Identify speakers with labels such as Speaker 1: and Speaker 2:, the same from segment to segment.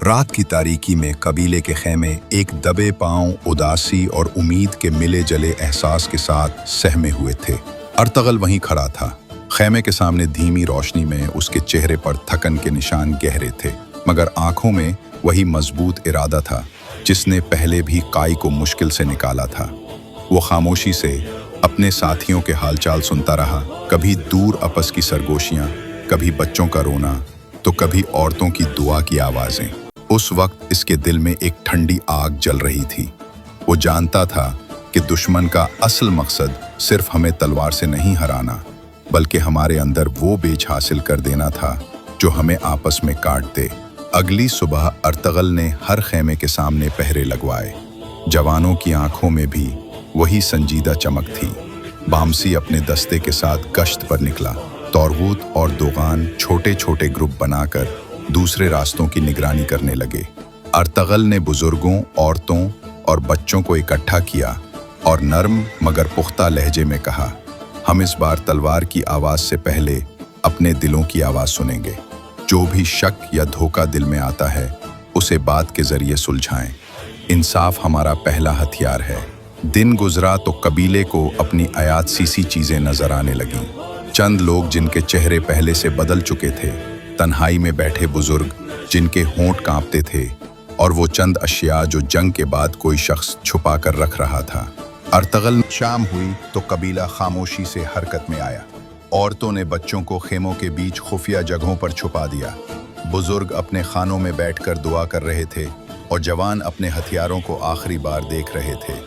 Speaker 1: रात की तारीकी में कबीले के खेमे एक दबे पांव, उदासी और उम्मीद के मिले जले एहसास के साथ सहमे हुए थे। अर्तगल वहीं खड़ा था, खेमे के सामने धीमी रोशनी में। उसके चेहरे पर थकन के निशान गहरे थे, मगर आंखों में वही मजबूत इरादा था जिसने पहले भी काई को मुश्किल से निकाला था। वो खामोशी से अपने साथियों के हालचाल सुनता रहा, कभी दूर आपस की सरगोशियां, कभी बच्चों का रोना, तो कभी औरतों की दुआ की आवाजें। उस वक्त इसके दिल में एक ठंडी आग जल रही थी। वो जानता था कि दुश्मन का असल मकसद सिर्फ हमें तलवार से नहीं हराना, बल्कि हमारे अंदर वो बेच हासिल कर देना था जो हमें आपस में काट दे। अगली सुबह अर्तगल ने हर खेमे के सामने पहरे लगवाए। जवानों की आंखों में भी वही संजीदा चमक थी। बामसी अपने दस्ते के साथ गश्त पर निकला। तौरगूत और दोगान छोटे छोटे ग्रुप बनाकर दूसरे रास्तों की निगरानी करने लगे। अर्तगल ने बुजुर्गों, औरतों और बच्चों को इकट्ठा किया और नर्म मगर पुख्ता लहजे में कहा, हम इस बार तलवार की आवाज़ से पहले अपने दिलों की आवाज़ सुनेंगे। जो भी शक या धोखा दिल में आता है उसे बात के जरिए सुलझाएं। इंसाफ हमारा पहला हथियार है। दिन गुजरा तो कबीले को अपनी आयात सी चीज़ें नजर आने लगीं। चंद लोग जिनके चेहरे पहले से बदल चुके थे, तन्हाई में बैठे बुजुर्ग जिनके होंठ कांपते थे, और वो चंद अशिया जो जंग के बाद कोई शख्स छुपा कर रख रहा था। अर्तगल शाम हुई तो कबीला खामोशी से हरकत में आया। औरतों ने बच्चों को खेमों के बीच खुफिया जगहों पर छुपा दिया। बुजुर्ग अपने खानों में बैठकर दुआ कर रहे थे और जवान अपने हथियारों को आखिरी बार देख रहे थे।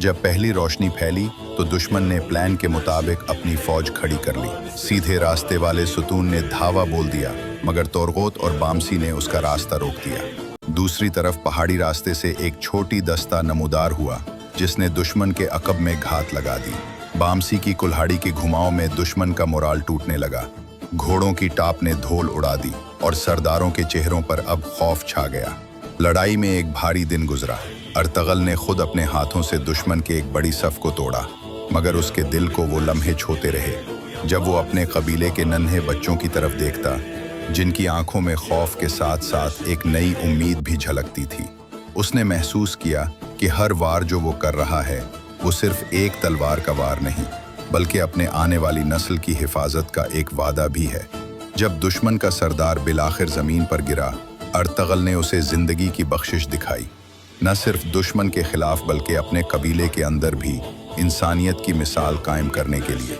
Speaker 1: जब पहली रोशनी फैली तो दुश्मन ने प्लान के मुताबिक अपनी फौज खड़ी कर ली। सीधे रास्ते वाले सुतून ने धावा बोल दिया, मगर तौरगूत और बामसी ने उसका रास्ता रोक दिया। दूसरी तरफ पहाड़ी रास्ते से एक छोटी दस्ता नमूदार हुआ जिसने दुश्मन के अकब में घात लगा दी। बामसी की कुल्हाड़ी के घुमाव में दुश्मन का मोराल टूटने लगा। घोड़ों की टाप ने धूल उड़ा दी और सरदारों के चेहरों पर अब खौफ छा गया। लड़ाई में एक भारी दिन गुजरा। अर्तगल ने खुद अपने हाथों से दुश्मन के एक बड़ी सफ को तोड़ा, मगर उसके दिल को वो लम्हे छोते रहे जब वो अपने कबीले के नन्हे बच्चों की तरफ देखता, जिनकी आंखों में खौफ के साथ साथ एक नई उम्मीद भी झलकती थी। उसने महसूस किया कि हर वार जो वो कर रहा है वो सिर्फ एक तलवार का वार नहीं, बल्कि अपने आने वाली नस्ल की हिफाजत का एक वादा भी है। जब दुश्मन का सरदार बिलाखिर जमीन पर गिरा, अर्तगल ने उसे जिंदगी की बख्शिश दिखाई। न सिर्फ दुश्मन के खिलाफ बल्कि अपने कबीले के अंदर भी इंसानियत की मिसाल कायम करने के लिए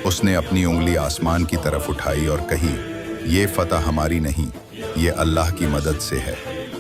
Speaker 1: उसने अपनी उंगली आसमान की तरफ उठाई और कही, ये फतह हमारी नहीं, ये अल्लाह की मदद से है।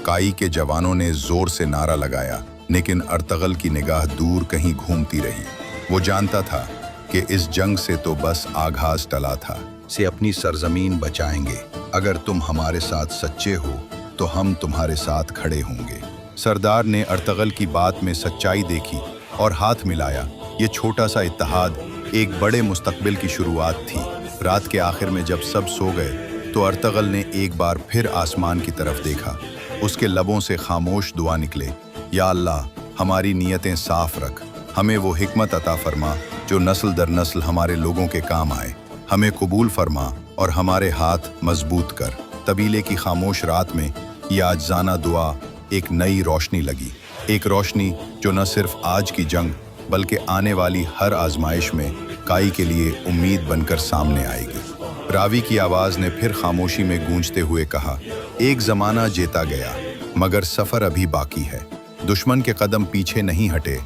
Speaker 1: काई के जवानों ने जोर से नारा लगाया, लेकिन अर्तगल की निगाह दूर कहीं घूमती रही। वो जानता था कि इस जंग से तो बस आगाज टला था। से अपनी सरजमीन बचाएंगे। अगर तुम हमारे साथ सच्चे हो तो हम तुम्हारे साथ खड़े होंगे। सरदार ने अर्तगल की बात में सच्चाई देखी और हाथ मिलाया। ये छोटा सा इत्तेहाद एक बड़े मुस्तकबिल की शुरुआत थी। रात के आखिर में जब सब सो गए तो अर्तगल ने एक बार फिर आसमान की तरफ देखा। उसके लबों से खामोश दुआ निकले, या अल्लाह, हमारी नीयतें साफ रख, हमें वो हिकमत अता फरमा जो नस्ल दर नस्ल हमारे लोगों के काम आए। हमें कबूल फरमा और हमारे हाथ मजबूत कर। कबीले की खामोश रात में ये आजाना दुआ एक नई रोशनी लगी, एक रोशनी जो न सिर्फ आज की जंग बल्कि आने वाली हर आजमाइश में काई के लिए उम्मीद बनकर सामने आएगी। रावी की आवाज़ ने फिर खामोशी में गूंजते हुए कहा, एक ज़माना जीता गया मगर सफ़र अभी बाकी है। दुश्मन के कदम पीछे नहीं हटे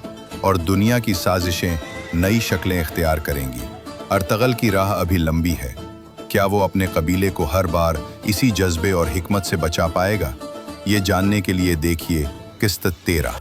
Speaker 1: और दुनिया की साजिशें नई शक्लें इख्तियार करेंगी। अर्तगल की राह अभी लंबी है। क्या वो अपने कबीले को हर बार इसी जज्बे और हिकमत से बचा पाएगा? ये जानने के लिए देखिए किस्त 13।